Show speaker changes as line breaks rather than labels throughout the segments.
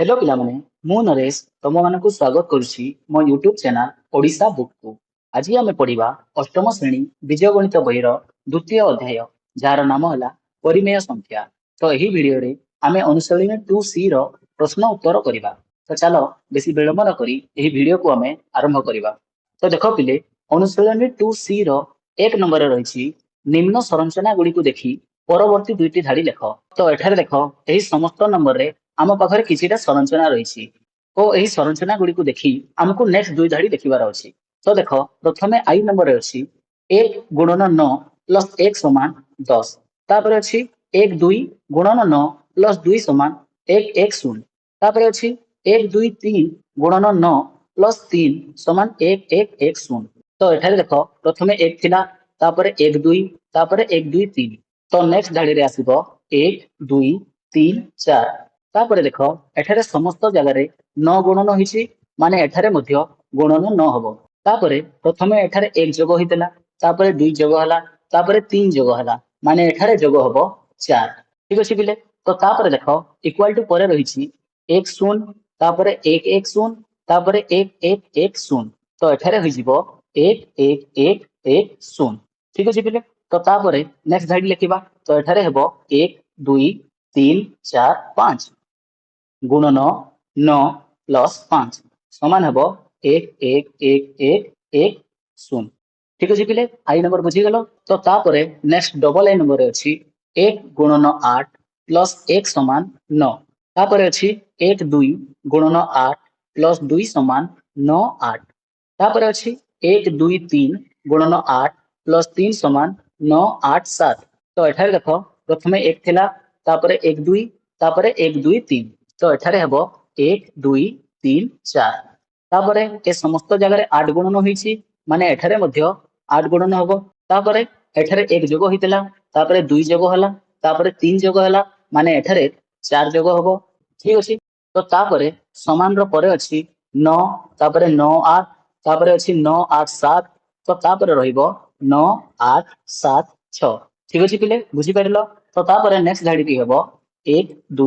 Hello पिलामाने मु नरेश तुम मानक स्वागत करुछि मो यूट्यूब चैनल ओडिशा बुक को। आज आमे पढ़िबा अष्टम श्रेणी बीज गणित बहिर द्वितीय अध्याय जार नाम हला परिमेय संख्या। तो एही वीडियो रे आमे अनुशीलनी 2C रो प्रश्न उत्तर करिबा। तो चलो बेसी विलंब न करी एही वीडियो को आमे आरंभ करिबा। तो देखो पिले अनुशीलनी 2C रो एक नंबर रहिछि निम्न संरचना गुडी को देखि परवर्ती दुईटी धाड़ी लेख। तो एठारे देखो एही समस्त नंबर रे आम पाखरे किछिटा संरचना रही और यही संरचना गुड़ी को देखी आमको नेक्स्ट दुई धाड़ी देखिबार अच्छी। तो देख प्रथमे आई नंबर अच्छी 1 गुणन 9 प्लस 1 समान 10। तापर अच्छी 1 2 गुणन 9 प्लस 2 समान 1 1 0। तापर अच्छी 1 2 3 गुणन 9 प्लस 3 समान 1 1 1 0। तो एठारे देख प्रथमे 1 थिला तापर 1 2 तापर 1 2 3। तो नेक्स्ट धाड़ी रे आसीबो 1 2 3 4। तापर देख एठारे समस्त जगह रे 9 गुणन होइछि माने एठारे मध्य गुणन 9 हबो। तापर प्रथमे एठारे 1 जोग होइतला तापर 2 जोग हला तापर 3 जोग हला माने एठारे जोग हबो 4। ठीक अछि पिले। तो तापर देख इक्वल टू परे रहिछि 1 0 तापर 1 1 0 तापर 1 1 1 0। तो एठारे होई जिवो 1 1 1 1 0। ठीक अछि पिले। तो तापर नेक्स्ट धाडी लिखिबा। तो एठारे हेबो 1 2 3 4 5 गुणन 9 प्लस 5 समान हेबो 1 1 1 1 1 0। ठीक अछि पिले आई नंबर बुझी गेलो। तो तापरे नेक्स्ट डबल आई नंबर अछि 1 गुणन 8 प्लस 1 समान 9। तापरे अछि 1 2 गुणन 8 प्लस 2 समान 9 8। तापरे अछि 1 2 3 गुणन 8 प्लस 3 समान 9 8 7। तो एठारे देखो प्रथमे 1 थिला तापरे 1 2 तापरे 1 2 3। तो एठारे हेबो 1 2 3 4। तापरे ए समस्त जगह रे 8 गुणन होइछि माने एठारे मध्य 8 गुणन हबो। तापरे एठारे 1 जोग होइतला तापरे 2 जोग हला तापरे 3 जोग हला माने एठारे 4 जोग हबो। ठीक अछि। तो तापरे समान रो परे अछि 9 तापरे 9 8 तापरे अछि 9 8 7। तो तापरे रहिबो 9 8 7 6। ठीक अछि पिले बुझी पारिलो। तो तापरे नेक्स्ट धाडी की हेबो 1 2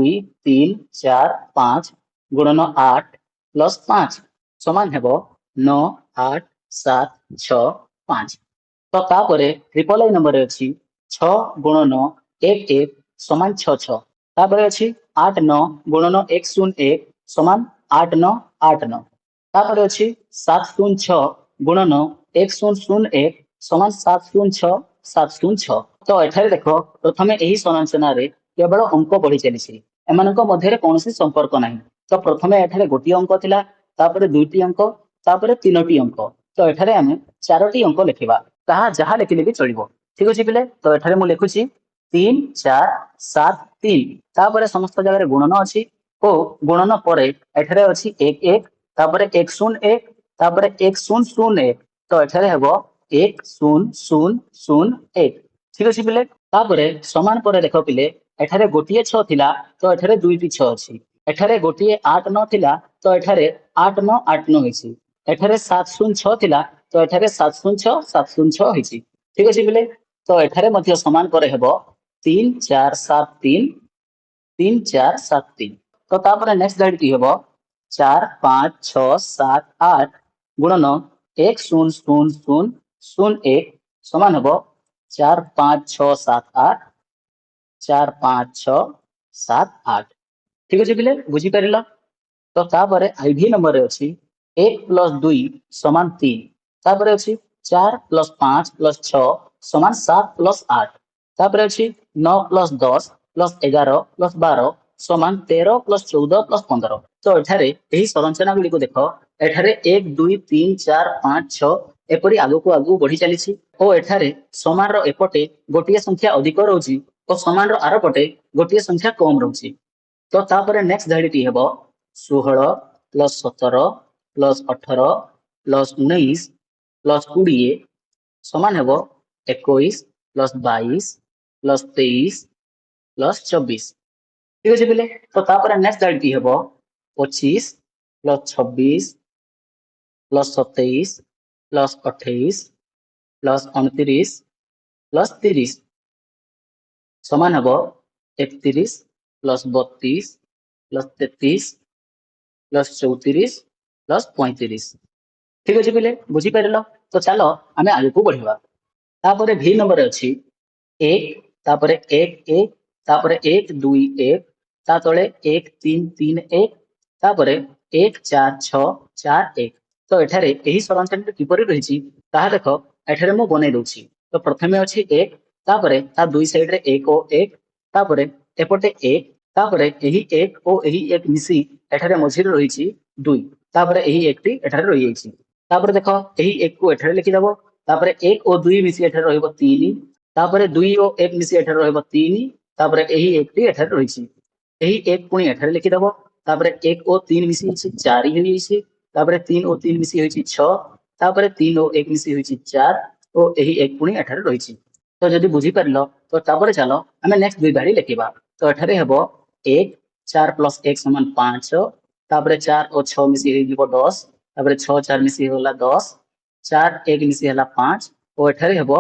3 4 5 गुणन 8 प्लस 5 समान हेबो 9 8 7 6 5। तो तापरे ट्रिपल आई नंबर अछि 6 गुणन 1 1 समान 6 6। तापरे अछि 8 9 गुणन 1 0 1 समान 8 9 8 9। तापरे अछि 7 0 6 गुणन 1 0 0 1 समान 7 0 6 7 0 6। तो एठारे देखो प्रथमे एही संरचना रे केवल अंक बढ़ी चलिछि एमानक मध्यरे कोनोसी संपर्क नाही। तो प्रथमे एठारे गोटी अंक थिला तापरे दुईटी अंक तापरे तीनोटी अंक। तो एठारे आमे चारोटी अंक लिखिबा ताहा जहा लिखिले भी चलिबो। ठीक अछि पिले। तो एठारे मु लिखुछि 3 4 7 3 तापरे समस्त जगह रे गुणन अछि ओ गुणन परे एठारे अछि 1 1 तापरे 1 0 1 तापरे 1 0 0 1। तो एठारे हेबो 1 0 0 0 1। ठीक अछि पिले। तापरे समान परे देखो पिले एठारे गोटिए 6 थिला तो एठारे दुईटी 6 अछि। एठारे गोटिए 8 9 थिला तो एठारे 8 9 8 9 होइछि। एठारे 7 0 6 थिला तो एठारे 7 0 6 7 0 6 होइछि। ठीक अछि पिले। तो एठारे मध्य समान परे हेबो 3 4 7 3 3 4 7 3। तो तापरे नेक्स्ट धाडी की हेबो 4 5 6 7 8 गुणन 1 0 0 0 0 1 समान हेबो 4 5 6 7 8 4 5 6 7 8। ठीक अछि पिले बुझी पारिला। तो तापरे आईवी नंबर अछि 1 प्लस 2 समान 3। तापरे अछि 4 प्लस 5 प्लस 6 समान 7 प्लस 8। तापरे अछि 9 प्लस 10 प्लस 11 प्लस 12 समान 13 प्लस 14 प्लस 15। तो एठारे एही संरचना गुडी को देखो एठारे 1 2 3 4 5 6 एपरि आगु को आगु बढ़ी चलीछि ओ एठारे समान रो एपटे गोटिए संख्या अधिक रहउछि और समान रो आर पटे गोटिए संख्या कम रहउछि। तो तापरे नेक्स्ट धाडीटी हेबो 16 प्लस 17 प्लस 18 प्लस 19 प्लस 20 समान हेबो 21 प्लस 22 प्लस 23 प्लस 24। ठीक अछि पिले। तो तापरे नेक्स्ट धाडीटी हेबो 25 plus 26 plus 27 plus 28 plus 29 plus 30 समान हेबो 31 प्लस 32 प्लस 33 प्लस 34 प्लस 35। ठीक अच्छे पिले बुझीपार तो चलो आम आगे को बढ़ा तापर भी नंबर अच्छी एक तापर एक एक तापर एक दुई एक ता तले एक तीन तीन एक तापर एक चार छ चार एक। तो एठारे यही सरंचना किपरि रही देख एठारे मु बनै दूची। तो प्रथमे अच्छी एक तापर ता दुई साइड रे एक ओ एक तापर एपटे एक तापर यही एक ओ यही एक मिसी एठारे मझिरे रही दुई तापर यही एक टी एठारे रही जाइछि। तापर देख यही एक को एठारे लिखिदेव तापर एक ओ दुई मिसी एठारे रहइबो 3 तापर दुई ओ एक मिसी एठारे रहइबो 3 तापर यही एक टी एठारे रहिछि यही एक पुणी एठारे लिखिदेव तापर एक ओ 3 मिसी होइछि 4 होई जाइछि तापर 3 ओ 3 मिसी होइछि 6 तापर 3 ओ 1 मिसी होइछि 4 ओ यही एक पुणी एठारे रहिछि। तो जदि बुझी पारलो तो तापर चलो आमे नेक्स्ट दुई धाड़ी लिखिबा। तो एठारे हेबो 1 4 प्लस 1 समान 5 तापर 4 ओ 6 मिसी होइजिबो 10 तापर 6 4 मिसी होला 10 4 1 मिसी होला 5 ओ एठारे हेबो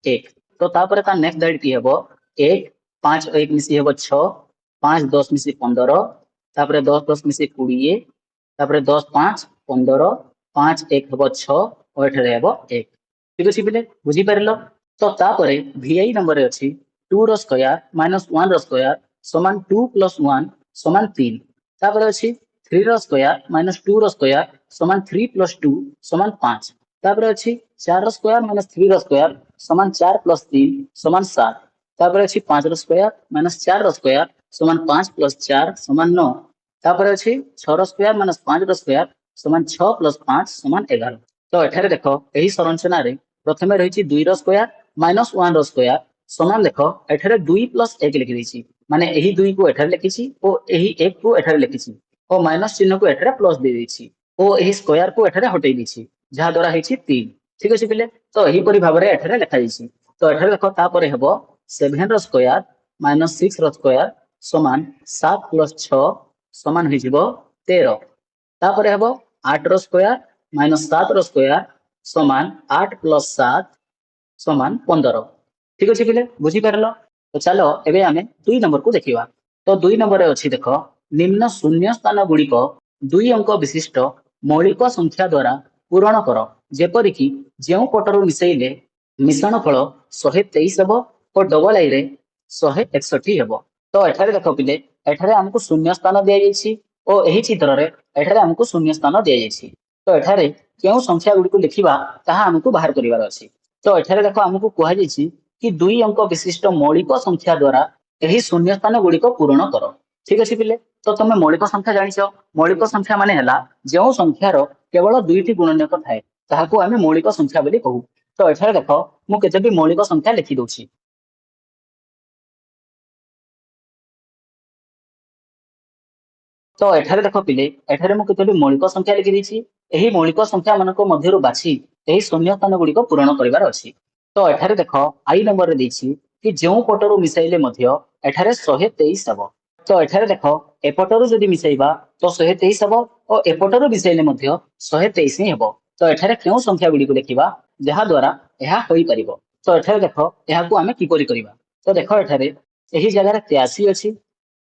1। तो तापर ता नेक्स्ट धाड़ी की हेबो 1 5 ओ 1 मिसी हेबो 6 5 10 मिसी 15 तापर 10 10 मिसी 20 तापर 10 5 15 5 1 हेबो 6 ओ एठारे हेबो 1। ठीक अछि पिले बुझी पारलो। तो तापर VI नंबर अच्छी 2 रो स्क्वायर माइनस 1 रो स्क्वायर समान 2 प्लस 1 समान 3 तापर अच्छी 3 रो स्क्वायर माइनस 2 रो स्क्वायर समान 3 प्लस 2 समान 5 तापर अच्छी 4 रो स्क्वायर माइनस 3 रो स्क्वायर समान 4 प्लस 3 समान 7 तापर अच्छी 5 रो स्क्वायर माइनस 4 रो स्क्वायर समान 5 प्लस 4 समान 9 तापर अच्छी 6 रो स्क्वायर माइनस 5 रो स्क्वायर समान 6 प्लस 5 समान 11। तो एठारे देखो यही संरचना रे प्रथमे रही 2 रो स्क्वायर माइनस 1 रो स्क्वायर समान देख एठारे 2 प्लस 1 लिखि देछि माने यही 2 को एठारे लिखिछि ओ यही 1 को एठारे लिखिछि ओ माइनस चिन्ह को एठारे प्लस दे देछि ओ यही स्क्वायर को एठारे हटै देछि जहा द्वारा हेछि 3। ठीक अछि पिले तो एही परि भाबरे एठारे लिखा जाइछि। तो एठारे देखो तापर हेबो 7 रो स्क्वायर माइनस 6 रो स्क्वायर समान 7 प्लस 6 समान होइजिबो 13 तापर हेबो 8 रो स्क्वायर माइनस 7 रो स्क्वायर समान 8 प्लस 7 समान 15। ठीक अच्छे पिले बुझी पारलो। तो चलो एबे आमे 2 नंबर को देखिबा। तो 2 नंबर अच्छी देख निम्न शून्य स्थान गुड़िक 2 अंक विशिष्ट मौलिक संख्या द्वारा पूरण कर जेपरि कि जेउ पटरु मिसेइले मिश्रण फल 123 हेबो और डबल आई रे 161 हेबो। तो एठारे देख पिले एठारे हमको शून्य स्थान दिया जाइछि ओ एही चित्र रे एठारे हमको शून्य स्थान दिया जाइछि। तो एठारे केउ संख्या गुडी को लिखिबा ताहा हमको बाहर करिवार अछि। तो एठारे देखो हमको कुहा जाइछि कि 2 अंक विशिष्ट मौलिक संख्या द्वारा एही शून्य स्थान गुडी को पूर्ण कर। ठीक अछि पिले तो तुम मौलिक संख्या जानिछो मौलिक संख्या माने हला जेउ संख्यार केवल दुईटी गुणनक थाए ताहाको आमे मौलिक संख्या बोली कहू। तो एठारे देखो मु केते भी मौलिक संख्या लिखि दोछि। तो एठारे देखो पिले एठारे मु केते भी मौलिक संख्या लिखि दैछि एही मौलिक संख्या मानको मध्यरु बाछि एही शून्य स्थान गुडी को पूर्ण करिवार अछि। तो एठारे देखो आई नंबर रे दैछि कि जेउ पटरु मिसाइले मध्य एठारे 123 हेबो। तो एठारे देखो एपटरु जदि मिसाइबा तो 123 हेबो और एपटरु मिसाइले मध्य 123 ही हेबो। तो एठारे केउ संख्या गुडी को देखिबा जहा द्वारा एहा होई परिबो। तो एठारे देखो एहा को आमे किपरि करिबा। तो देखो एठारे एही जगह रे 83 अछि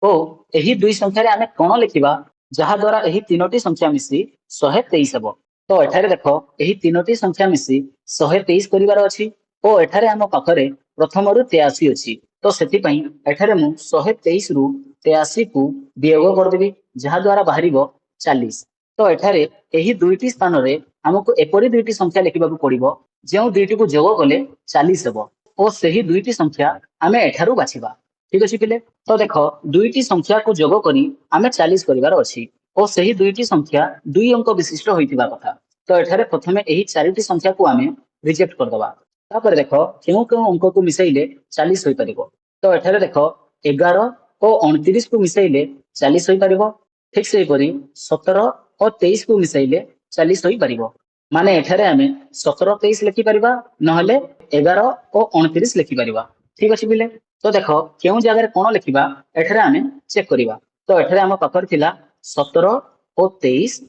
ओ एही दुई संख्या रे आमे कोन लिखिबा जहा द्वारा एही तीनोटी संख्या मिसी 123 हेबो। तो एठारे देखो एही तीनोटी संख्या मिसी 123 करिवार अछि ओ एठारे हम पाखरे प्रथम रु 83 अछि। तो सेति पई एठारे मु 123 रु 83 को वियोग कर देबी जहा द्वारा बाहरिबो 40। तो एठारे एही दुईटी स्थान रे हमको एपरि दुईटी संख्या लिखिबा को पड़िबो जेउ दुईटी को जोग कले 40 हेबो ओ सेही दुईटी संख्या आमे एठारु बाछिबा। ठीक अछि पिले तो देखो दुईटी संख्या को जोग करी आमे 40 करिवार अछि ओ सेही दुईटी संख्या दुई अंक विशिष्ट होइतिबा कथा। तो एठारे प्रथमे एही चारिटी संख्या को आमे रिजेक्ट कर दबा तापर देखो केउ केउ अंक को मिसाइले 40 होई परिबो। तो एठारे देखो 11 और 29 को मिसाइले 40 होई परिबो। ठीक से परी 17 और 23 को मिसाइले 40 होई परिबो माने एठारे आमे 17 23 लिखि परिबा नहले 11 और 29 लिखि परिबा। ठीक अछि बिले तो देखो केउ जगह रे कोन लिखिबा एठारे आमे चेक करिबा। तो एठारे हम पाखर थिला 17 और 23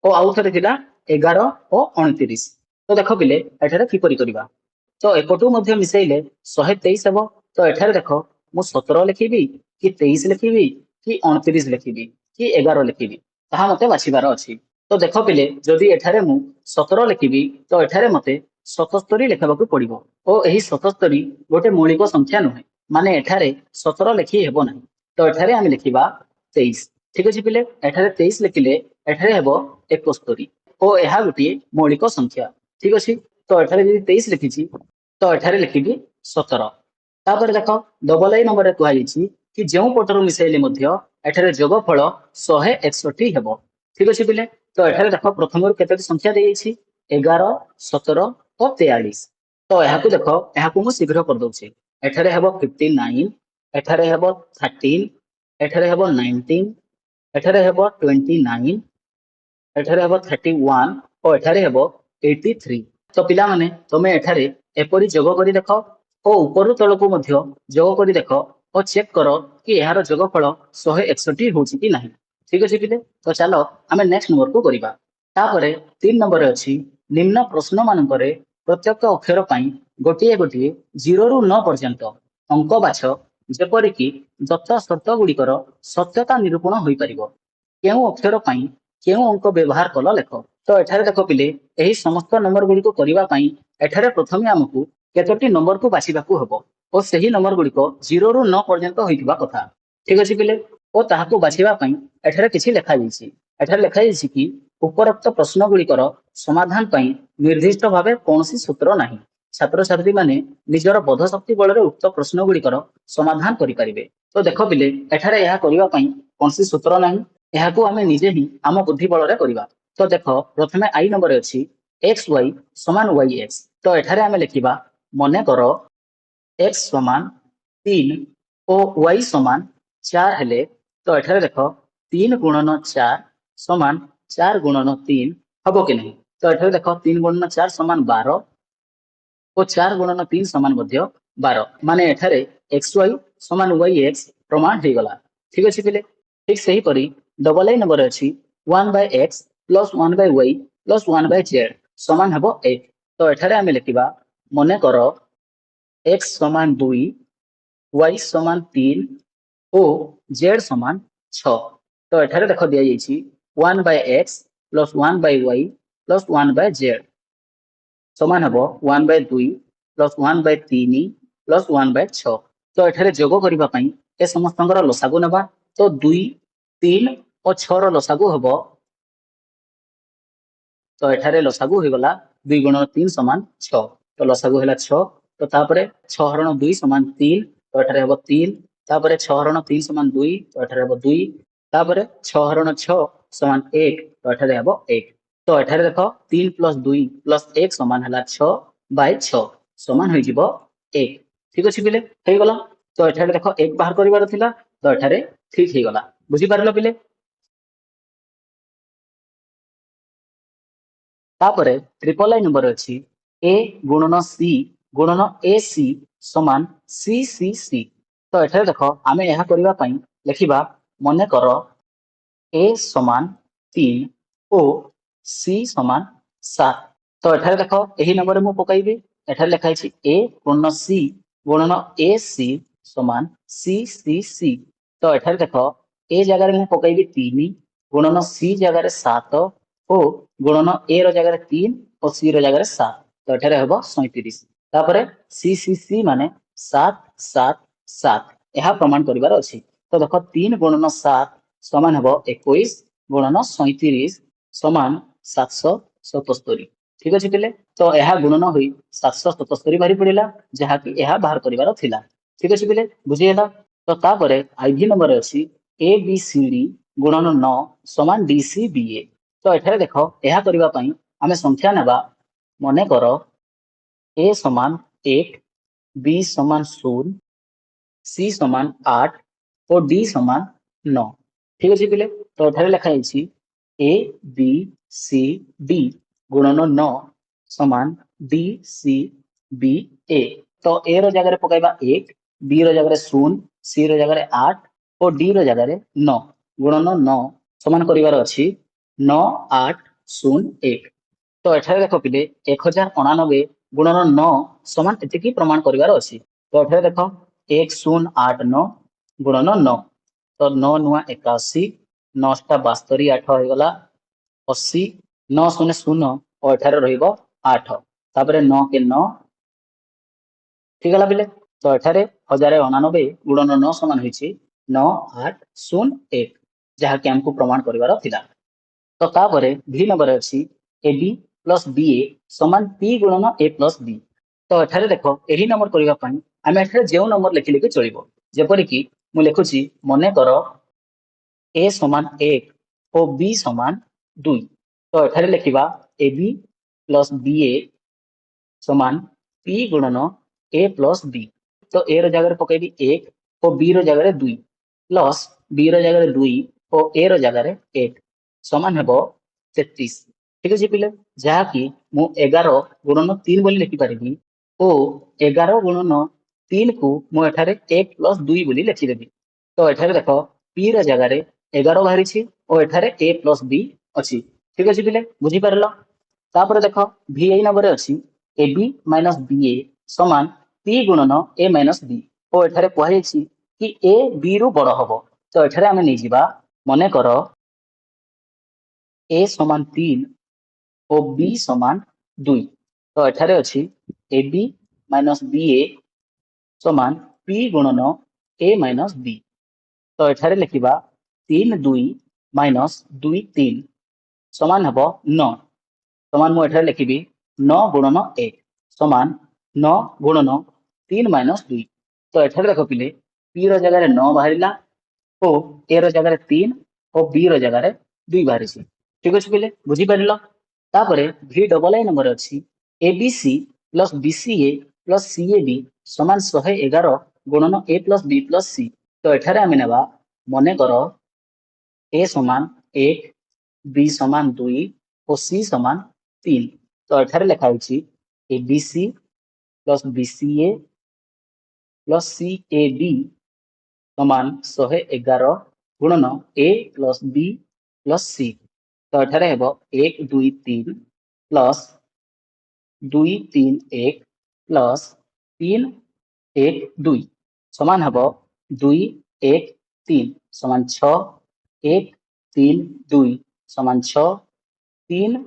और आउ थरे थिला 11 और 29। तो देखो बिले एठारे किपरि करिबा। तो एपटू मध्य मिसाइले 123 हेबो। तो एठारे देखो मु 17 लिखिबी कि 23 लिखिबी कि 29 लिखिबी कि 11 लिखिबी। ତାହା ମତେ ବାଛିବାର ଅଛି। ତ ଦେଖ ପିଲେ ଯଦି ଏଠାରେ ମୁଁ 17 ଲେଖିବି ତ ଏଠାରେ ମତେ 77 ଲେଖିବାକୁ ପଡିବ ଓ ଏହି 77 ଗୋଟେ ମୌଳିକ ସଂଖ୍ୟା ନୁହେଁ, ମାନେ ଏଠାରେ 17 ଲେଖି ହେବ ନାହିଁ। ତ ଏଠାରେ ଆମେ ଲେଖିବା 23। ଠିକ ଅଛି ପିଲେ, ଏଠାରେ 23 ଲେଖିଲେ ଏଠାରେ ହେବ 71 ଓ ଏହା ଗୋଟିଏ ମୌଳିକ ସଂଖ୍ୟା। ଠିକ ଅଛି, ତ ଏଠାରେ ଯଦି 23 ଲେଖିଛି ତ ଏଠାରେ ଲେଖିବି 17। ତାପରେ ଦେଖ ଡବଲ ଆଇ ନମ୍ବରରେ କୁହାଯାଇଛି କି ଯେଉଁ ପଟରୁ ମିଶାଇଲେ ମଧ୍ୟ ଏଠାରେ ଯୋଗଫଳ 161 ହେବ। ଠିକ ଅଛି ପିଲେ, ତ ଏଠାରେ ଦେଖ ପ୍ରଥମରୁ କେତୋଟି ସଂଖ୍ୟା ଦେଇଯାଇଛି 11, 17 ଓ 43। ତ ଏହାକୁ ଦେଖ, ଏହାକୁ ମୁଁ ଶୀଘ୍ର କରିଦଉଛି। ଏଠାରେ ହେବ 59, ଏଠାରେ ହେବ 13, ଏଠାରେ ହେବ 19, ଏଠାରେ ହେବ 29, ଏଠାରେ ହେବ 31 ଓ ଏଠାରେ ହେବ 83। ତ ପିଲାମାନେ ତମେ ଏଠାରେ ଏପରି ଯୋଗ କରି ଦେଖ ଓ ଉପରୁ ତଳକୁ ମଧ୍ୟ ଯୋଗ କରି ଦେଖ ଓ ଚେକ୍ କର କି ଏହାର ଯୋଗଫଳ 161 ହେଉଛି କି ନାହିଁ। ଠିକ ଅଛି ପିଲେ, ତ ଚାଲ ଆମେ ନେକ୍ସଟ ନମ୍ବରକୁ କରିବା। ତାପରେ 3 ନମ୍ବରରେ ଅଛି ନିମ୍ନ ପ୍ରଶ୍ନ ମାନଙ୍କରେ ପ୍ରତ୍ୟେକ ଅକ୍ଷର ପାଇଁ ଗୋଟିଏ ଗୋଟିଏ 0ରୁ 9 ପର୍ଯ୍ୟନ୍ତ ଅଙ୍କ ବାଛ, ଯେପରିକି ଦତ୍ତ ସର୍ତ୍ତ ଗୁଡ଼ିକର ସତ୍ୟତା ନିରୂପଣ ହୋଇପାରିବ। କେଉଁ ଅକ୍ଷର ପାଇଁ କେଉଁ ଅଙ୍କ ବ୍ୟବହାର କଲ ଲେଖ। ତ ଏଠାରେ ଦେଖ ପିଲେ, ଏହି ସମସ୍ତ ନମ୍ବର ଗୁଡ଼ିକୁ କରିବା ପାଇଁ ଏଠାରେ ପ୍ରଥମେ ଆମକୁ କେତୋଟି ନମ୍ବରକୁ ବାଛିବାକୁ ହେବ ଓ ସେହି ନମ୍ବର ଗୁଡ଼ିକ 0ରୁ 9 ପର୍ଯ୍ୟନ୍ତ ହୋଇଥିବା କଥା। ଠିକ ଅଛି ପିଲେ, ଓ ତାହାକୁ ବାଛିବା ପାଇଁ ଏଠାରେ କିଛି ଲେଖାଯାଇଛି। ଏଠାରେ ଲେଖାଯାଇଛି କି ଉପରୋକ୍ତ ପ୍ରଶ୍ନ ଗୁଡ଼ିକର ସମାଧାନ ପାଇଁ ନିର୍ଦ୍ଦିଷ୍ଟ ଭାବେ କୌଣସି ସୂତ୍ର ନାହିଁ। ଛାତ୍ରଛାତ୍ରୀମାନେ ନିଜର ବୋଧ ଶକ୍ତି ବଳରେ ଉକ୍ତ ପ୍ରଶ୍ନ ଗୁଡ଼ିକର ସମାଧାନ କରିପାରିବେ। ତ ଦେଖ ପିଲେ, ଏଠାରେ ଏହା କରିବା ପାଇଁ କୌଣସି ସୂତ୍ର ନାହିଁ, ଏହାକୁ ଆମେ ନିଜେ ହିଁ ଆମ ବୁଦ୍ଧି ବଳରେ କରିବା। ତ ଦେଖ ପ୍ରଥମେ ଆଇ ନମ୍ବରରେ ଅଛି xy ସମାନ yx। ତ ଏଠାରେ ଆମେ ଲେଖିବା ମନେକର x ସମାନ 3 ଓ y ସମାନ 4 ହେଲେ, ତ ଏଠାରେ ଦେଖ 3 ଗୁଣନ 4 ସମାନ 4 ଗୁଣନ 3 ହବ କି ନାହିଁ। ତ ଏଠାରେ ଦେଖ 3 ଗୁଣନ 4 ସମାନ 12 ଓ 4 ଗୁଣନ 3 ସମାନ ମଧ୍ୟ 12, ମାନେ ଏଠାରେ xy ସମାନ yx ପ୍ରମାଣ ହେଇଗଲା। ଠିକ ଅଛି ପିଲେ, ଠିକ ସେହିପରି ଡବଲ ଆଇ ନମ୍ବର ଅଛି 1/x plus 1/y plus 1/z ସମାନ ହେବ 8। ତ ଏଠାରେ ଆମେ ଲେଖିବା ମନେକର x ସମାନ 2, y ସମାନ 3 ଓ z ସମାନ 6। ତ ଏଠାରେ ଦେଖ ଦିଆଯାଇଛି 1/x plus 1/y plus 1/z ସମାନ ହେବ 1/2 ପ୍ଲସ୍ 1/3 ପ୍ଲସ୍ 1/6। ତ ଏଠାରେ ଯୋଗ କରିବା ପାଇଁ ଏ ସମସ୍ତଙ୍କର ଲସାଗୁ ନେବା। ତ 2, 3 ଓ 6ର ଲସାଗୁ ହେବ, ତ ଏଠାରେ ଲସାଗୁ ହୋଇଗଲା 2 ଗୁଣନ 3 ସମାନ 6। ତ ଲସାଗୁ ହେଲା 6। ତ ତାପରେ 6 ହରଣ 2 ସମାନ 3, ତ ଏଠାରେ ହେବ 3। ତାପରେ 6 ହରଣ 3 ସମାନ 2, ତ ଏଠାରେ ହେବ 2। ତାପରେ 6 ହରଣ 6 ସମାନ 1, ତ ଏଠାରେ ହେବ 1। ତ ଏଠାରେ ଦେଖ 3 ପ୍ଲସ୍ 2 ପ୍ଲସ୍ 1 ସମାନ ହେଲା 6/6 ସମାନ ହୋଇଯିବ 1। ଠିକ ଅଛି ପିଲେ, ହେଇଗଲା। ତ ଏଠାରେ ଦେଖ 1 ବାହାର କରିବାର ଥିଲା, ତ ଏଠାରେ ଠିକ ହେଇଗଲା। ବୁଝିପାରିଲ ପିଲେ? ତାପରେ ଟ୍ରିପଲ ଆଇ ନମ୍ବର ଅଛି a ଗୁଣନ c ଗୁଣନ ac ସମାନ ccc। ତ ଏଠାରେ ଦେଖ ଆମେ ଏହା କରିବା ପାଇଁ ଲେଖିବା ମନେକର a ସମାନ 3 ଓ c ସମାନ 7। ତ ଏଠାରେ ଦେଖ ଏହି ନମ୍ବରରେ ମୁଁ ପକାଇବି। ଏଠାରେ ଲେଖା ହେଇଛି a ଗୁଣନ c ଗୁଣନ ac ସମାନ ccc। ତ ଏଠାରେ ଦେଖ a ଜାଗାରେ ମୁଁ ପକାଇବି 3 ଗୁଣନ c ଜାଗାରେ 7 ଓ ଗୁଣନ a ର ଜାଗାରେ 3 ଓ c ର ଜାଗାରେ 7। ତ ଏଠାରେ ହେବ 37। ତାପରେ ccc ମାନେ 7 7 7 ଏହା ପ୍ରମାଣ କରିବାର ଅଛି। ତ ଦେଖ 3 ଗୁଣନ 7 ସମାନ ହେବ 21 ଗୁଣନ 37 ସମାନ 777। ଠିକ ଅଛି ପିଲେ, ତ ଏହା ଗୁଣନ ହୋଇ 777 ବାହାରି ପଡିଲା, ଯାହାକି ଏହା ବାହାର କରିବାର ଥିଲା। ଠିକ ଅଛି ପିଲେ, ବୁଝିହେଲା। ତ ତାପରେ ଆଇଭି ନମ୍ବର ଅଛି ABCD ଗୁଣନ 9 ସମାନ DCBA। ତ ଏଠାରେ ଦେଖ ଏହା କରିବା ପାଇଁ ଆମେ ସଂଖ୍ୟା ନେବା। ମନେକର a ସମାନ 1, b ସମାନ 0, c ସମାନ 8 ଓ d ସମାନ 9। ଠିକ ଅଛି ପିଲେ, ତ ଏଠାରେ ଲେଖା ହେଇଛି ABCD ଗୁଣନ 9 ସମାନ DCBA। ତ a ର ଜାଗାରେ ପକାଇବା 1, b ର ଜାଗାରେ 0, c ର ଜାଗାରେ 8 ଓ d ର ଜାଗାରେ 9 ଗୁଣନ 9 ସମାନ କରିବାର ଅଛି 9 8 0 1। ତ ଏଠାରେ ଦେଖ ପିଲେ 1089 ଗୁଣନ 9 ସମାନ ଏତିକି ପ୍ରମାଣ କରିବାର ଅଛି। ତ ଏଠାରେ ଦେଖ 1089 ଗୁଣନ 9, ତ 9 9 81 9ଟା 72 8 ହେଇଗଲା 80 9 ଶୂନ ଶୂନ ଓ ଏଠାରେ ରହିବ 8 ତାପରେ 9 के 9 ଠିକ ହେଲା ପିଲେ ତ ଏଠାରେ 1099 ଗୁଣନ 9 ସମାନ ହୋଇଛି 9801 ଯାହାକି ଆମକୁ ପ୍ରମାଣ କରିବାର ଥିଲା। तो तापर भि नंबर अच्छी A B plus B A समान पी गुणन ए प्लस बी तो एठारे देख यही नंबर करने आम एठारे जो नंबर लिखिले कि चलो जेपरिक मुझे लिखुची मन कर ए समान 1 और बी समान 2 तो एठारे लिखा A B plus B A समान पी गुणन ए प्लस बी तो ए रगह पकईबी 1 और बी रगह 2 प्लस बी रगह 2 और ए रगह 1 समान हेब 33 ठीक अच्छे पिले जहाँकि मु 11 गुणन 3 बोली लिखिपारि और 11 गुणन 3 को मुझे 1 प्लस 2 बोली लिखिदेवी तो एठारे देख पी रगह 11 बाहरी और एठारे ए प्लस बी अच्छी ठीक अच्छे पिले बुझीपार तापर देख भि नंबर अच्छी A B minus B A समान पी गुणन ए माइनस बी और एठारे कहुई कि ए बी रु बड़ हम तो एठारे आम नहीं जा मन कर ए समान 3 और बी समान 2 तो एठारे अच्छी A B minus B A समान पी गुणन ए माइनस बी तो एठारे लिखा 3 2 माइनस 2 3 समान हेब 9 समान मुझे लिखी 9 गुणन 1 समान 9 गुणन 3 माइनस 2 तो एठारे देख पिले पी रगह 9 बाहर और ए रगह 3 और बी रगह 2 बाहरी ठीक अच्छे पिले बुझीपार तापर भि डबल आई नंबर अच्छी A B C plus B C A plus C A B समान 111 गुणन A plus B plus C तो एठारे आम नेबा मन कर ए समान 1 बी समान 2 और सी समान 3 तो एठारे लिखा A B C plus B C A plus C A B समान 111 गुणन A plus B plus C तो एठारे हेब 1 2 3 प्लस 2 3 1 प्लस 3 1 2 समान हेब 2 1 3 समान 6 1 3 2 समान 6 3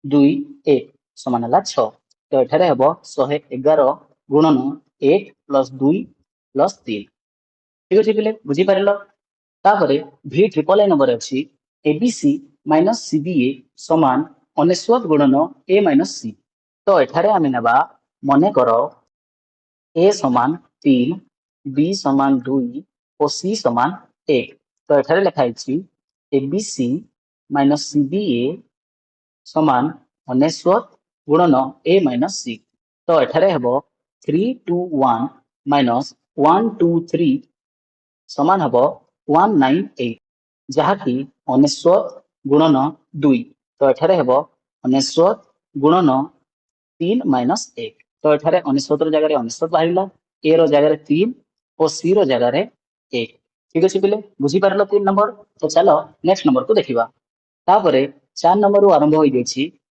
2 1 समान है 6 तो एठारे हेब 111 गुणन 1 प्लस 2 प्लस 3 ठीक अच्छे पिले बुझीपार तापर भि ट्रिपल आई नंबर अच्छी A B C minus C B A समान 99 गुणन ए माइनस सी तो एठारे आम नेबा मन कर ए समान 3 बी समान 2 और सी समान 1 तो एठारे लिखाई A B C minus C B A समान 99 गुणन ए माइनस सी तो एठारे हेब 3 2 1 माइनस 1 2 3 समान हेब 198 जहाँकि 99 गुणन 2 तो एठारे हेब 99 गुणन 3 माइनस 1 तो एठारे 99 जगह 99 बाहर ए रगह 3 और सी रगह 1 ठीक अच्छे पिले बुझीपार 3 नंबर तो चलो नेक्स्ट नंबर को देखा तापर 4 नंबर आरंभ हो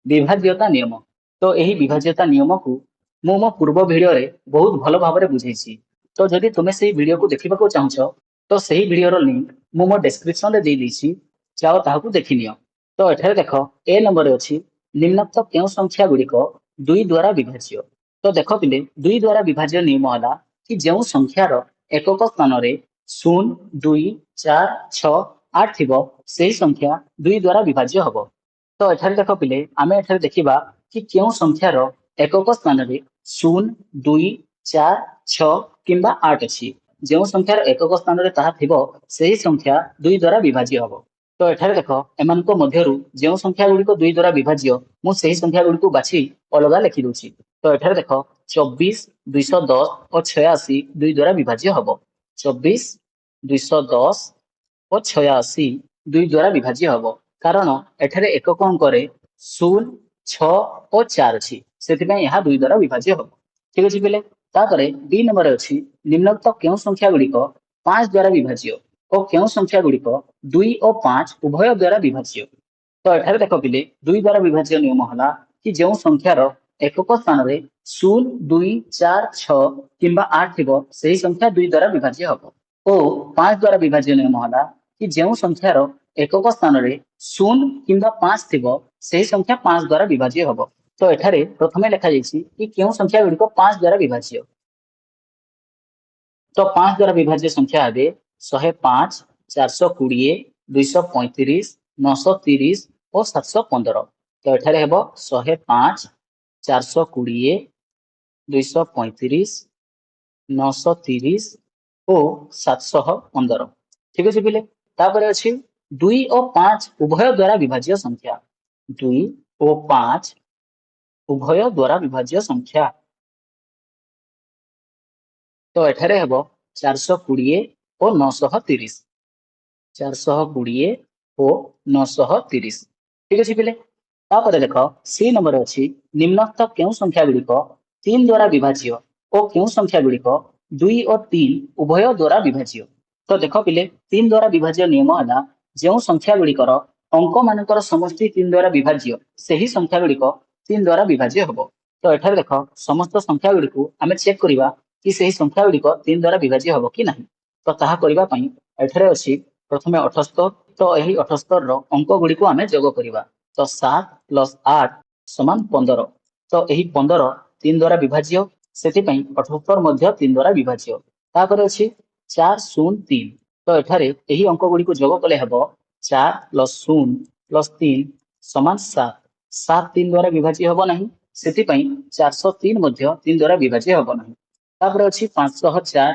विभाज्यता नियम तो यही विभाज्यता नियम को मु मो पूर्व वीडियो रे बहुत भल भाव में बुझेছি तो जदि तुम्हें से वीडियो को देखा चाहूच तो सही वीडियो लिंक मु मो डिस्क्रिप्शन रे दे देछि जाओ ताहाकू देखि नियो तो एठारे देख ए नंबर अच्छी निम्नोक्त क्यों संख्या गुड़िक 2 द्वारा विभाज्य तो देख पिले 2 द्वारा विभाज्य नियम है कि जो संख्यार एकक स्थान में 0 2 4 6 8 थी से संख्या 2 द्वारा विभाज्य हम तो एठारे देख पिले आम एठारे देखा कि क्यों संख्यार एकक स्थान में 0 2 4 6 किंबा 8 अच्छी जो संख्यार एकक स्थान में ताहा थिबो सेही संख्या 2 द्वारा विभाज्य हम तो एठारे देख एमान मध्यरु जो संख्या गुड़िक 2 द्वारा विभाज्य मु सेही संख्या गुड़िक बाछि अलग लिखि दूची तो एठारे देख 24 210 और 86 2 द्वारा विभाज्य हम 24 210 और 86 2 द्वारा विभाज्य हम कारण एठारे एकक अंक 0 6 और 4 अच्छी से 2 द्वारा विभाज्य हम ठीक अच्छे पिले तापर बी नंबर अच्छी निम्नोक्त क्यों संख्या गुड़िक 5 द्वारा विभाज्य और क्यों संख्या गुड़िक 2 और 5 उभय द्वारा विभाज्य तो एठारे देख पिले 2 द्वारा विभाज्य नियम है कि जो संख्यार एकक स्थान में 0 2 4 6 किंबा 8 थी से संख्या 2 द्वारा विभाज्य हम और 5 द्वारा विभाज्य नियम है कि जो संख्यार एकक स्थान रे 0 किंबा 5 थिबो सही संख्या 5 द्वारा विभाज्य हबो। तो एठारे प्रथमे लिखा जायछि कि केउ संख्या गुडी को 5 द्वारा विभाज्य। तो 5 द्वारा विभाज्य संख्या हेबे 105 420 235 930 और 715। तो एठारे हेबो 105 420 235 930 और 715। ठीक अछि पिले। तापर अछि 2 और 5 उभय द्वारा विभाज्य संख्या। 2 और 5 उभय द्वारा विभाज्य संख्या। तो एठारे हेबो 420 और 930। 420 और 930। ठीक अछि पिले। तापर देखो सी नंबर अछि निम्नलिखित केउ संख्या गुडी को 3 द्वारा विभाज्य और केउ संख्या गुडी को 2 और 3 उभय द्वारा विभाज्य। तो देखो पिले 3 द्वारा विभाज्य नियम हला जेउ संख्या गुडी कर अंक मानकर समष्टि 3 द्वारा विभाज्य सही संख्या गुडी को 3 द्वारा विभाज्य हबो। तो एठारे देखो समस्त संख्या गुडी को हमें चेक करिवा कि सही संख्या गुडी को 3 द्वारा विभाज्य हबो कि नहीं। तो ताहा करिवा पई एठारे अछि प्रथमे 78। तो एही 78 रो अंक गुडी को हमें जोग करिवा। तो 7 + 8 = 15। तो एही 15 3 द्वारा विभाज्य सेति पई 78 मध्य 3 द्वारा विभाज्य। तापर अछि 403। तो एठारे एही अंक गुडी को जोग कले हेबो 4 + 0 + 3 = 7। 7 3 द्वारा विभाज्य हबो नहीं सेति पई 403 मध्य 3 द्वारा विभाज्य हबो नहीं। तापर अछि 504।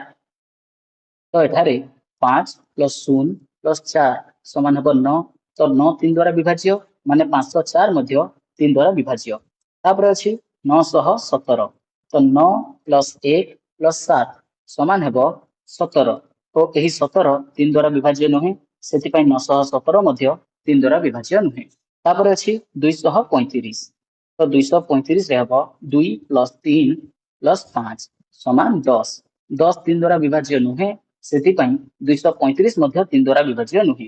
तो एठारे 5 + 0 + 4 समान हबो 9। तो 9 3 द्वारा विभाज्य माने 504 मध्य 3 द्वारा विभाज्य। तापर अछि 917। तो 9 + 1 + 7 समान हेबो 17। तो एही 17 3 द्वारा विभाज्य नहे सेति पई 917 मध्य 3 द्वारा विभाज्य नहे। तापर अछि 235। तो 235 रे हेबो 2 + 3 + 5 समान 10। 10 3 द्वारा विभाज्य नहे सेति पई 235 मध्य 3 द्वारा विभाज्य नहे।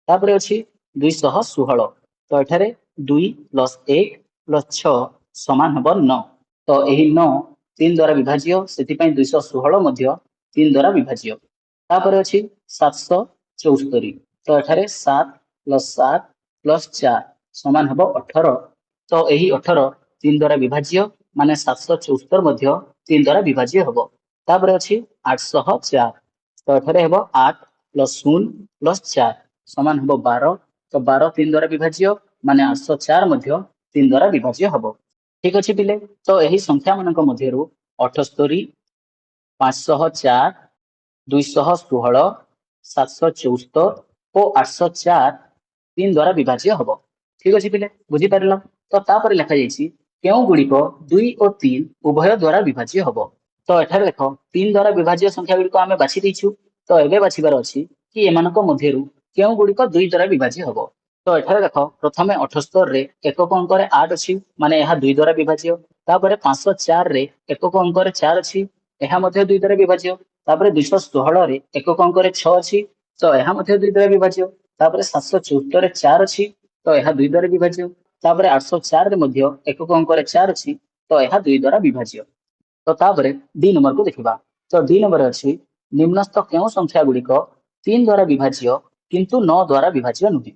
तापर अछि 216। तो एठारे 2 + 1 + 6 समान हबो 9। तो एही 9 3 द्वारा विभाज्य सेति पई 216 मध्य 3 द्वारा विभाज्य। तापर अछि 774। तो एठारे 7 + 7 + 4 समान हबो 18। तो एही 18 3 द्वारा विभाज्य माने 774 मध्य 3 द्वारा विभाज्य हबो। तापर अछि 804। तो एठारे हेबो 8 + 0 + 4 समान हबो 12। तो 12 3 द्वारा विभाज्य माने 804 मध्य 3 द्वारा विभाज्य हबो। ठीक अछि पिले। तो एही संख्या मानक मध्यरु 78 504 216 774 और 804 3 द्वारा विभाज्य हबो। ठीक अछि पिले बुझी पारलो। तो तापर लिखा जायछि केउ गुडी को 2 और 3 उभय द्वारा विभाज्य हबो। तो एठारे देखो 3 द्वारा विभाज्य संख्या गुडी को हमें बाछि दैछु। तो एबे बाछिबार अछि कि एमानक मध्यरु केउ गुडी को 2 द्वारा विभाज्य हबो। तो एठारे देखो प्रथमे 78 रे एकक अंक रे 8 अछि माने एहा 2 द्वारा विभाज्य। तापरे 504 रे एकक अंक रे 4 अछि एहा मध्ये 2 द्वारा विभाज्य। तापरे 216 रे एकक अंक रे 6 अछि तो एहा मध्ये 2 द्वारा विभाज्य। तापरे 774 रे 4 अछि तो एहा 2 द्वारा विभाज्य। तापरे 804 रे मध्ये एकक अंक रे 4 अछि तो एहा 2 द्वारा विभाज्य। तो तापरे डी नंबर को देखिबा। तो डी नंबर अछि निम्नस्थ केउ संख्या गुडी को 3 द्वारा विभाज्य किंतु 9 द्वारा विभाज्य नुहे।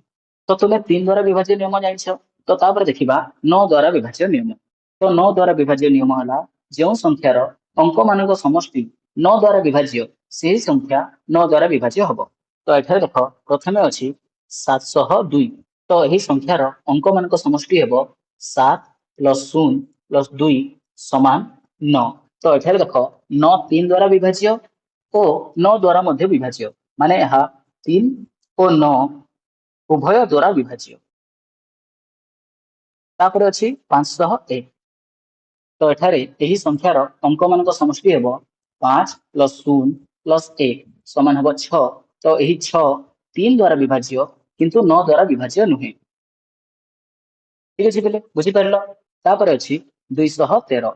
तो तुमे 3 द्वारा विभाज्य नियम जानिछ। तो तापर देखिबा 9 द्वारा विभाज्य नियम। तो 9 द्वारा विभाज्य नियम हला जेउ संख्यार अंक मानक समष्टि 9 द्वारा विभाज्य सेही संख्या 9 द्वारा विभाज्य हबो। तो एठारे देखो प्रथमे अछि 702। तो एही संख्यार अंक मानक समष्टि हेबो 7 + 0 + 2 समान 9। तो एठारे देखो 9 3 द्वारा विभाज्य और 9 द्वारा मध्य विभाज्य माने यहा 3 और 9 उभय द्वारा विभाज्य। तापर अछि 501। तो एठारे एही संख्यार अंक मानक समष्टि हेबो 5 + 0 + 1 समान हेबो 6। तो एही 6 3 द्वारा विभाज्य किंतु 9 द्वारा विभाज्य नुहे। ठीक अछि बेले बुझी पारलो। तापर अछि 213।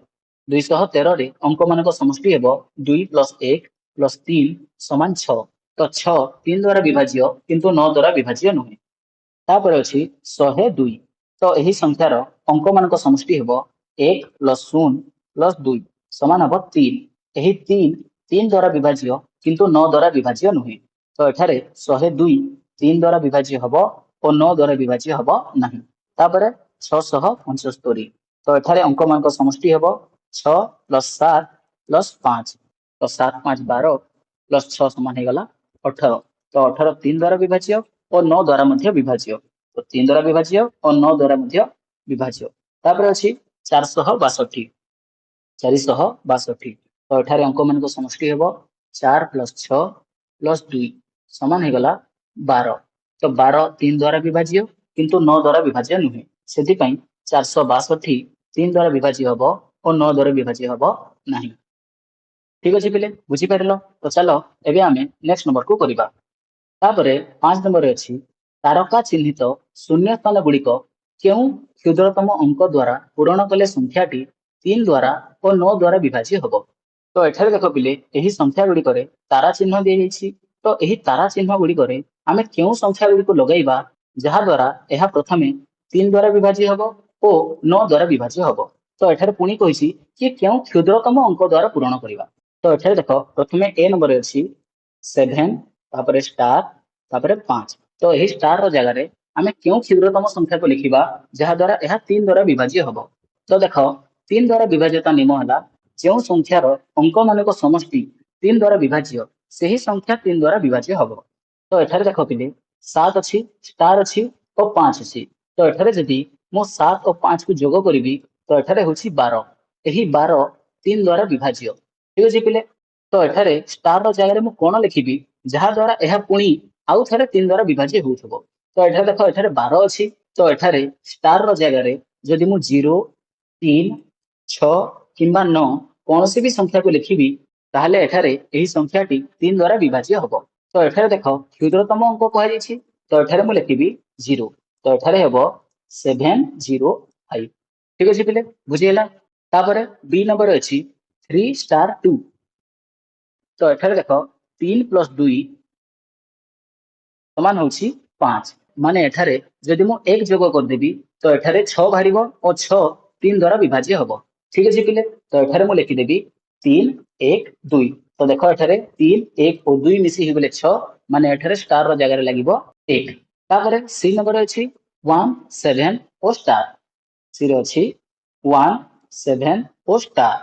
213 रे अंक मानक समष्टि हेबो 2 + 1 + 3 समान 6। तो 6 3 द्वारा विभाज्य किंतु 9 द्वारा विभाज्य नुहे। तापर अछि 102। तो एही संख्यार अंक मानक समष्टि हेबो 1 + 0 + 2 समान हेबो 3। एही 3 3 द्वारा विभाज्य किंतु 9 द्वारा विभाज्य नुहे। तो एठारे 102 3 द्वारा विभाज्य हब और 9 द्वारा विभाज्य हब नहीं। तापर 675 तो एठारे अंक मान समष्टि हब 6 + 7 + 5 तो 7 5 12 + 6 समान हो गला 18 तो 18 3 द्वारा विभाज्य और 9 द्वारा मध्य विभाज्य तो 3 द्वारा विभाज्य और 9 द्वारा मध्य विभाज्य। तापर अछि 462 462 तो एठारे अंक मान समष्टि हब 4 + 6 + 2 समान हो गला 12 तो 12 3 द्वारा विभाज्य किंतु 9 द्वारा विभाज्य नुहे से 462 3 द्वारा विभाज्य हब और 9 द्वारा विभाज्य हब नहीं। ठीक अच्छे पे बुझी पार तो चलो एबे आमे नेक्स्ट नंबर को करिबा। तापरे 5 नंबर अछि तारका चिन्हित शून्य स्थान गुड़िक केउ क्षुद्रतम अंक द्वारा पूरण कले संख्याटी 3 द्वारा और 9 द्वारा विभाज्य हब। तो एठारे देख पिले एही संख्या गुड़िक तारा चिन्ह दिया जाइछि तो एही तारा चिन्ह गुड़िक आमे केउ संख्या गुड़िक लगाइबा जहा द्वारा एहा प्रथमे 3 द्वारा विभाज्य हब और 9 द्वारा विभाज्य हब। तो एठारे पुणी कहिछि कि केउ क्षुद्रतम अंक द्वारा पूरण करिबा। तो एठारे देख प्रथमे ए नंबर अछि 7 तापरे स्टार तापरे 5 तो एही स्टार रो जगह रे आमे केउ क्षुद्रतम संख्या को लिखिबा जहा द्वारा एहा 3 द्वारा विभाज्य हब। तो देख 3 द्वारा विभाज्यता नियम हला जो संख्यार अंक मान समष्टि 3 द्वारा विभाज्य से ही संख्या 3 द्वारा विभाज्य हब। तो एठारे देख पिले 7 अछि स्टार अछि और 5 अछि तो एठारे जदि मो 7 और 5 को जोग करिवि तो एठारे होछि 12 एही 12 3 द्वारा विभाज्य। ठीक अछि पिले तो एठारे स्टार रो जगह रे मु कोन लिखिबि जहा द्वारा एहा पुणी आउ थरे 3 द्वारा विभाज्य होउथबो। तो एठारे देख एठारे 12 अछि तो एठारे स्टार रो जगह रे जदि मु 0 3 6 किंबा 9 कौन सी भी संख्या को लिखिबि ताहले एठारे एही संख्याटी 3 द्वारा विभाज्य हबो। तो एठारे देखो क्षुद्रतम अंक कह जाइछि तो एठारे मु लिखिबि 0 तो एठारे हबो 705। ठीक अछि पिले बुझि गेला। तापरे बी नंबर अछि 3 स्टार 2 तो एठारे देखो 3 + 2 समान होछि 5 माने एठारे जदि मु 1 जोग कर देबी तो एठारे 6 बाहरिबो और 6 3 द्वारा विभाज्य हबो। ठीक अछि पिले तो एठारे मु लिखि देबी 3 1 2 तो देखो एठारे 3 1 और 2 मिसी हि गले 6 माने एठारे स्टार रो जगह रे लागिबो 1। तापरे सी नंबर अछि 1 7 और स्टार सी रो अछि 1 7 और स्टार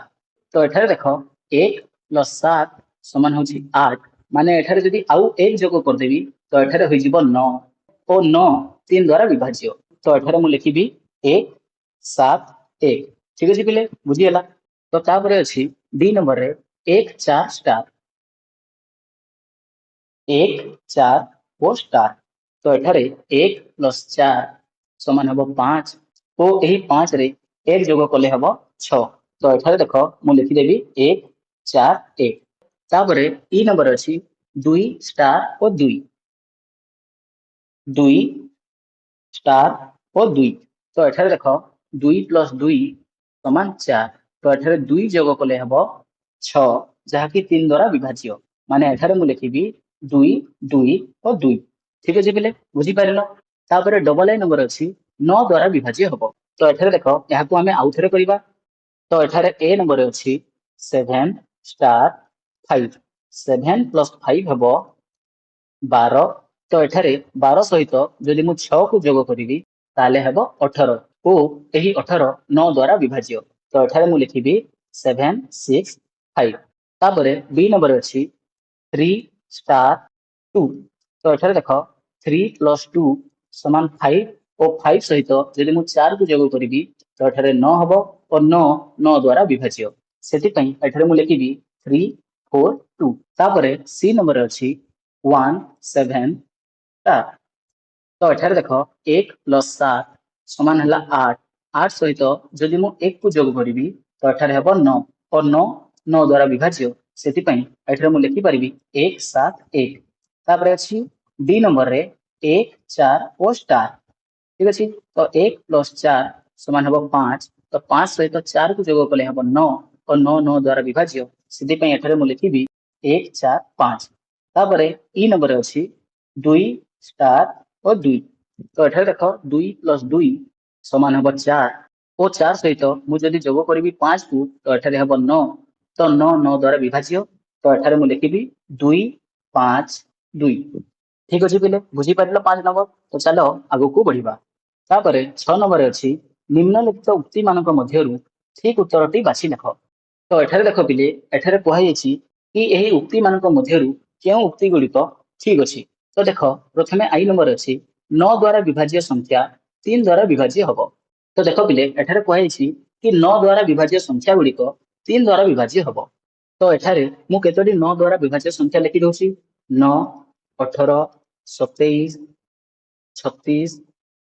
तो एठारे देखो 1 + 7 समान होछि 8 माने एठारे जदि आउ 1 जोग कर देबी तो एठारे होई जिवो 9 और 9 3 द्वारा विभाज्य तो एठारे मु लिखिबी 1 7 1। ठीक अछि पिले बुझि गेला। तो तापरे अछि डी नंबर रे 1 4 स्टार 1 4 और स्टार तो एठारे 1 + 4 समान हबो 5 ओ एही 5 रे 1 जोग कले हबो 6 तो एठारे देखो मु लिखि देबी 1 4 1। तापरे ई नंबर अछि 2 स्टार और 2 2 स्टार और 2 तो एठारे देखो 2 + 2 समान 4 तो एठारे 2 जोग कले हबो 6 जहा कि 3 द्वारा विभाज्य माने एठारे मु लिखिबी 2 2 और 2। ठीक अछि पिले बुझि पारिलो। तापरे डबल ए नंबर अछि 9 द्वारा विभाज्य हबो तो एठारे देखो एहा को हमें आउ थरे करिबा तो एठारे ए नंबर अछि 7 स्टार 5 7 + 5 हबो 12 तो एठारे 12 सहित जदि मु 6 को जोग करिवि ताले हेबो 18 ओ एही 18 9 द्वारा विभाज्य तो एठारे मु लिखिबी 7 6 5। तापरे बी नंबर अछि 3 स्टार 2 तो एठारे देखो 3 + 2 समान 5 और 5 सहित जदि मु 4 को जोग करिवि तो एठारे 9 हबो और 9 9 द्वारा विभाज्य सेति पई एठारे मु लिखिबी 3 4 2। तापरे सी नंबर अछि 1 7 स्टार तो एठारे देखो 1 + 7 समान हला 8 8 सहित जदि मु 1 को जोग करिवि तो एठारे हेबो 9 और 9 9 द्वारा विभाज्य सेति पई एठारे मु लिखि परिबी 1 7 1। तापरे अछि डी नंबर रे 1 4 और स्टार। ठीक अछि तो 1 + 4 समान हेबो 5 तो 5 सहित 4 को जोग कले हेबो 9 और 9 9 द्वारा विभाज्य सेति पई एठारे मु लिखिबी 1 4 5। तापरे ई नंबर अछि 2 स्टार और 2 तो एठारे देखो 2 + 2 समान हेबो 4 और 4 सहित मु जदि जोग करिवि 5 को तो एठारे हेबो 9 तो 9 9 द्वारा विभाज्य तो एठारे मु लिखिबी 2 5 2। ठीक अच्छे पिले बुझीपार 5 नंबर। तो चलो आगू को बढ़िबा। तापरे 6 नंबर अच्छी निम्नलिखित उक्ति मानक मध्यरु ठीक उत्तरटी बाछि लेख। तो एठारे देख पिले एठारे कुहाଯାଇଛି कि एही उक्ति मानक मध्यरु केउ उक्ति गुड़िक ठीक अछि। तो देख प्रथमे आई नंबर अच्छी 9 द्वारा विभाज्य संख्या 3 द्वारा विभाज्य हब। तो देख पिले एठारे कुहाଯାଇଛି कि 9 द्वारा विभाज्य संख्या गुड़िक 3 द्वारा विभाज्य हब। तो एठारे मु केतोटी 9 द्वारा विभाज्य संख्या लिखि दउछि 9 18 27 36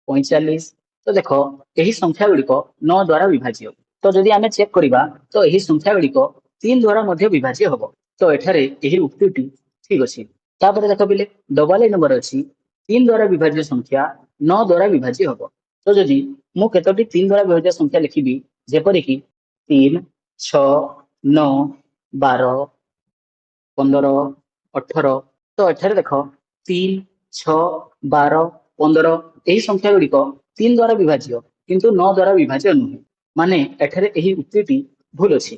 45। तो देख यही संख्या गुड़िक 9 द्वारा विभाज्य। तो जदि आमे चेक करिबा तो यही संख्या गुड़िक 3 द्वारा मध्य विभाज्य हब। तो एठारे यही उक्तिटी ठीक अछि। तापर देख पिले डबल ए नंबर अछि 3 द्वारा विभाज्य संख्या 9 द्वारा विभाज्य हब। तो जदि मु केतोटी 3 द्वारा विभाज्य संख्या लिखिबी जेपरि कि 3 6 9 12 15 18। तो एठारे देख 3 6 12 15 यही संख्या गुड़िक 3 द्वारा विभाज्य किंतु 9 द्वारा विभाज्य नुहे माने एठारे यही उक्तिटी भूल अछि।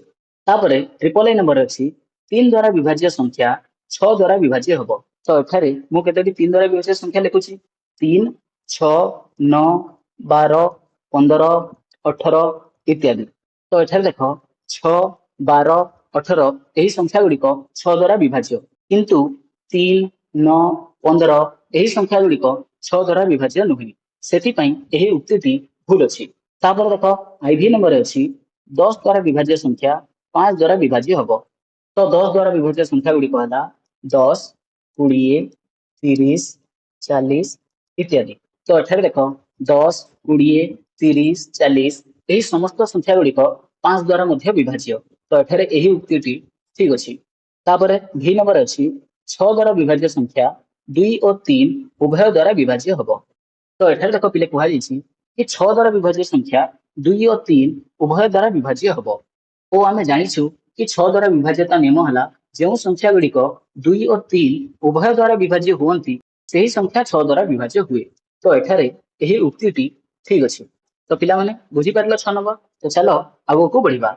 तापरे ट्रिपल ए नंबर अछि 3 द्वारा विभाज्य संख्या 6 द्वारा विभाज्य हब। तो एठारे मु केतोटी 3 द्वारा विभाज्य संख्या लिखुछि 3 6 9 12 15 18 इत्यादि। तो एठारे देख 6 12 18 यही संख्या गुड़िक 6 द्वारा विभाज्य किंतु 3 9 15 यही संख्या गुड़िक 6 द्वारा विभाज्य नुहे सेथिपई यही उक्तिटी भूल अछि। तापर देख आईवी नंबर अछि 10 द्वारा विभाज्य संख्या 5 द्वारा विभाज्य हब। तो 10 द्वारा विभाज्य संख्या गुड़िक हला 10 20 30 40 इत्यादि। तो एठारे देख 10 20 30 40 यही समस्त संख्या गुड़िक 5 द्वारा मध्य विभाज्य। तो एठारे यही उक्तिटी ठीक अछि। तापरे भी नंबर अछि 6 द्वारा विभाज्य संख्या 2 और 3 उभय द्वारा विभाज्य हब। तो एठारे देख पिले कुहा जायछि कि 6 द्वारा विभाज्य संख्या 2 और 3 उभय द्वारा विभाज्य हब। ओ आमे जानिछु कि 6 द्वारा विभाज्यता नियम हला जेउ संख्या गुड़िक 2 और 3 उभय द्वारा विभाज्य हुअंती सेही संख्या 6 द्वारा विभाज्य हुए। तो एठारे यही उक्तिटी ठीक अछि। तो पिला माने बुझी पारलो 6 नंबर। तो चलो आगो को बढ़िबा।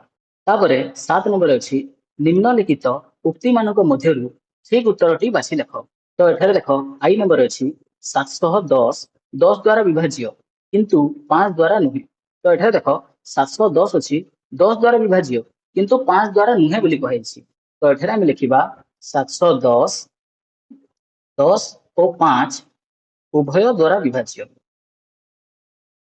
तापरे 7 नंबर अछि निम्नलिखित उक्ति मानक मध्यरु ठीक उत्तरटी बाछि लेख। तो एठारे देख आई नंबर अछि 710 10 द्वारा विभाज्य किंतु 5 द्वारा नुहे। तो एठारे देख 710 अछि 10 द्वारा विभाज्य किंतु 5 द्वारा नुहे बोली कहिछि। तो एठारे हम लिखिबा 710 10 और 5 उभय द्वारा विभाज्य।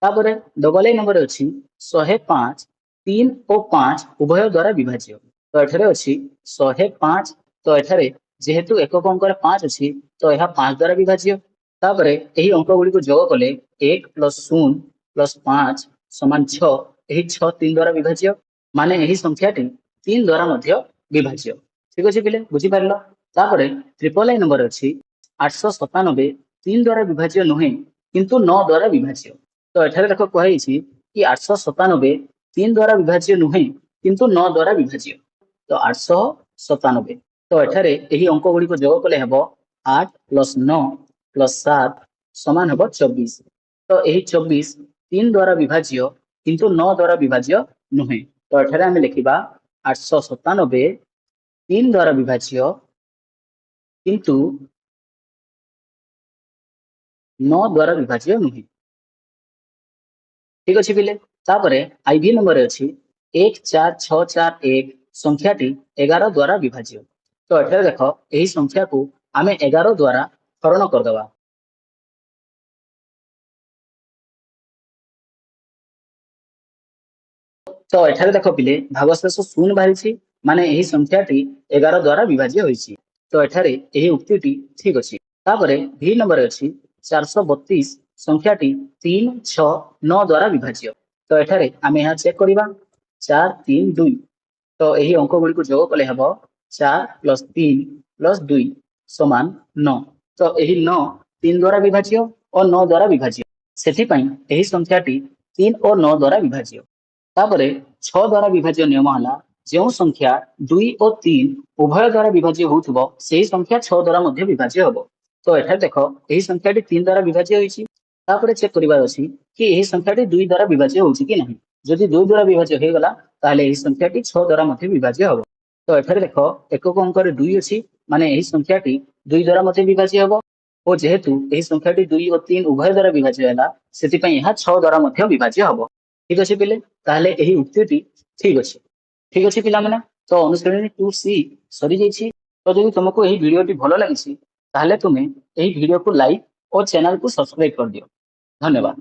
तापरे डबल ए नंबर अछि 105 3 और 5 उभय द्वारा विभाज्य। तो एठारे अछि 105। तो एठारे जेहेतु एकक अंकर 5 अछि तो यह 5 द्वारा विभाज्य। तापरे एही अंक गुडी को जोग कले 1 + 0 + 5 = 6 एही 6 3 द्वारा विभाज्य माने एही संख्याटी 3 द्वारा मध्य विभाज्य। ठीक अछि पिले बुझी पारलो। तापरे ट्रिपल ए नंबर अछि 897 3 द्वारा विभाज्य नुहे किंतु 9 द्वारा विभाज्य। तो एठारे देख कुहाइछि कि 897 3 द्वारा विभाज्य नुहे किंतु 9 द्वारा विभाज्य। तो 897। तो एठारे एही अंक गुडी को जोग कले हेबो 8 + 9 + 7 समान हेबो 24। तो एही 24 3 द्वारा विभाज्य किंतु 9 द्वारा विभाज्य नुहे। तो एठारे हम लिखिबा 897 3 द्वारा विभाज्य किंतु 9 द्वारा विभाज्य नुहे। ठीक अछि पिले। तापरे आईवी नंबर अछि 14641 संख्याटी 11 द्वारा विभाज्य। तो एठारे देख एही संख्या को आमे 11 द्वारा हरण कर दबा। तो एठारे देख पिले भागशेष शून्य बाहिछि माने एही संख्याटी 11 द्वारा विभाज्य होइछि। तो एठारे एही उक्तिटी ठीक अछि। तापरे भी नंबर अछि 432 संख्याटी 3 6 9 द्वारा विभाज्य। तो एठारे आमे यहाँ चेक करिबा 4 3 2। तो यही अंक गुडी को जोग कले हेबो 4 + 3 + 2 समान 9। तो यही 9 3 द्वारा विभाज्य और 9 द्वारा विभाज्य सेथिपई यही संख्याटी 3 और 9 द्वारा विभाज्य। तापरे 6 द्वारा विभाज्य नियम हला जेउ संख्या 2 और 3 उभय द्वारा विभाज्य होउथबो सेही संख्या 6 द्वारा मध्य विभाज्य हबो। तो एठारे देखो यही संख्याटी 3 द्वारा विभाज्य होइछि। तापरे चेक करिबार अछि कि यही संख्याटी 2 द्वारा विभाज्य होउछि कि नाही। जदि 2 द्वारा विभाज्य हे गला ताले यही संख्याटी 6 द्वारा मध्य विभाज्य हबो। तो एठारे देखो एकक अंक रे 2 अछि माने यही संख्याटी 2 द्वारा मध्य विभाज्य हबो। ଓ ଯେହେତୁ ଏହି ସଂଖ୍ୟାଟି 2 ଓ 3 ଉଭୟ ଦ୍ୱାରା ବିଭାଜ୍ୟ ହେଲା ସେଥିପାଇଁ ଏହା 6 ଦ୍ୱାରା ମଧ୍ୟ ବିଭାଜ୍ୟ ହବ। ଠିକ ଅଛି ପିଲେ, ତାହେଲେ ଏହି ଉକ୍ତିଟି ଠିକ ଅଛି। ଠିକ ଅଛି ପିଲାମାନେ, ତ ଅନୁଶ୍ରେଣୀ 2C ସରିଯାଇଛି। ତ ଯଦି ତୁମକୁ ଏହି ଭିଡିଓଟି ଭଲ ଲାଗିଛି ତାହେଲେ ତୁମେ ଏହି ଭିଡିଓକୁ ଲାଇକ୍ ଓ ଚ୍ୟାନେଲକୁ ସବସ୍କ୍ରାଇବ କରିଦିଅ। ଧନ୍ୟବାଦ।